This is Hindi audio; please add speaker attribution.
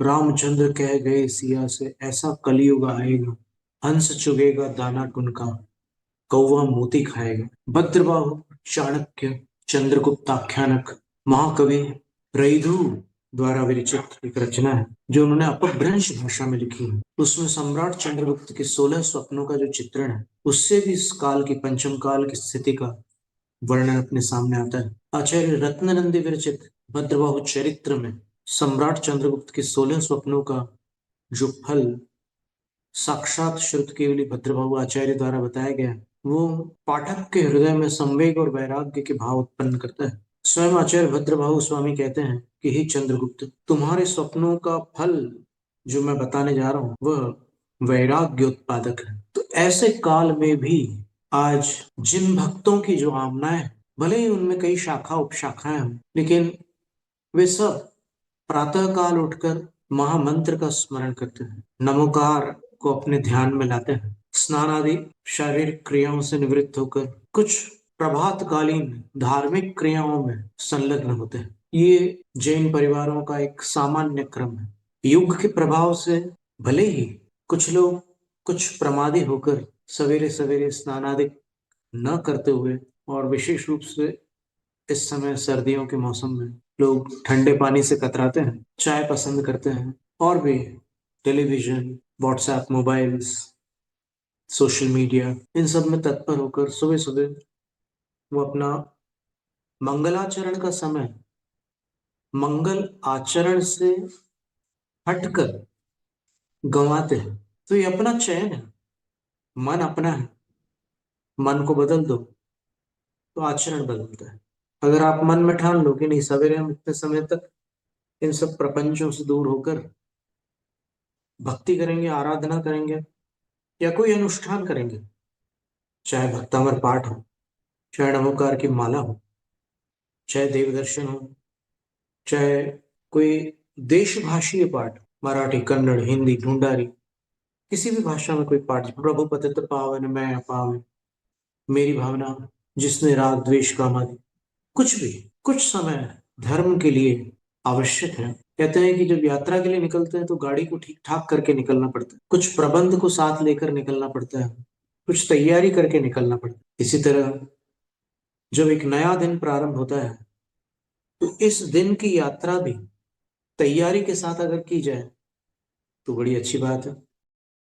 Speaker 1: रामचंद्र कह गए सिया से, ऐसा कलयुग आएगा, हंस चुगेगा दाना टुनका, कौवा मोती खाएगा। भद्रबाहु, चाणक्य, चंद्रगुप्त आख्यानक, महाकवि रैधु द्वारा विरचित एक रचना है जो उन्होंने अपभ्रंश भाषा में लिखी है। उसमें सम्राट चंद्रगुप्त के 16 स्वप्नों का जो चित्रण है, उससे भी इस काल की, पंचम काल की स्थिति का वर्णन अपने सामने आता है। आचार्य रत्ननंदी विरचित भद्रबाहु चरित्र में सम्राट चंद्रगुप्त के 16 स्वप्नों का जो फल साक्षात श्रुतकेवली भद्रबाहु आचार्य द्वारा बताया गया है, वो पाठक के हृदय में संवेग और वैराग्य के भाव उत्पन्न करता है। स्वयं आचार्य भद्रबाहु स्वामी कहते हैं कि हे चंद्रगुप्त, तुम्हारे स्वप्नों का फल जो मैं बताने जा रहा हूं वह वैराग्य उत्पादक है। तो ऐसे काल में भी आज जिन भक्तों की जो कामनाएं हैं, भले ही उनमें कई शाखा उपशाखाएं हों, लेकिन वे सब प्रातः काल उठकर महामंत्र का स्मरण करते हैं, नमोकार को अपने ध्यान में लाते हैं, स्नान आदि शारीरिक क्रियाओं से निवृत्त होकर कुछ प्रभातकालीन धार्मिक क्रियाओं में संलग्न होते हैं। ये जैन परिवारों का एक सामान्य क्रम है। युग के प्रभाव से भले ही कुछ लोग कुछ प्रमादी होकर सवेरे सवेरे स्नान आदि न करते हुए, और विशेष रूप से इस समय सर्दियों के मौसम में लोग ठंडे पानी से कतराते हैं, चाय पसंद करते हैं, और भी television, WhatsApp, mobiles, social media, इन सब में तत्पर होकर सुबह सुबह वो अपना मंगलाचरण का समय मंगल आचरण से हटकर गंवाते हैं। तो ये अपना चयन है, मन अपना है। मन को बदल दो तो आचरण बदलता है। अगर आप मन में ठान लो कि नहीं, सवेरे हम इतने समय तक इन सब प्रपंचों से दूर होकर भक्ति करेंगे, आराधना करेंगे, या कोई अनुष्ठान करेंगे, चाहे भक्तामर पाठ हो, चाहे नमोकार की माला हो, चाहे देव दर्शन हो, चाहे कोई देशभाषीय पाठ, मराठी, कन्नड़, हिंदी, ढूंढारी, किसी भी भाषा में कोई पाठ, प्रभु पतित पावन मैं अपावन, मेरी भावना जिसने राग द्वेष काम आदि, कुछ भी, कुछ समय धर्म के लिए आवश्यक है। कहते हैं कि जब यात्रा के लिए निकलते हैं तो गाड़ी को ठीक ठाक करके निकलना पड़ता है, कुछ प्रबंध को साथ लेकर निकलना पड़ता है, कुछ तैयारी करके निकलना पड़ता है। इसी तरह जब एक नया दिन प्रारंभ होता है तो इस दिन की यात्रा भी तैयारी के साथ अगर की जाए तो बड़ी अच्छी बात है।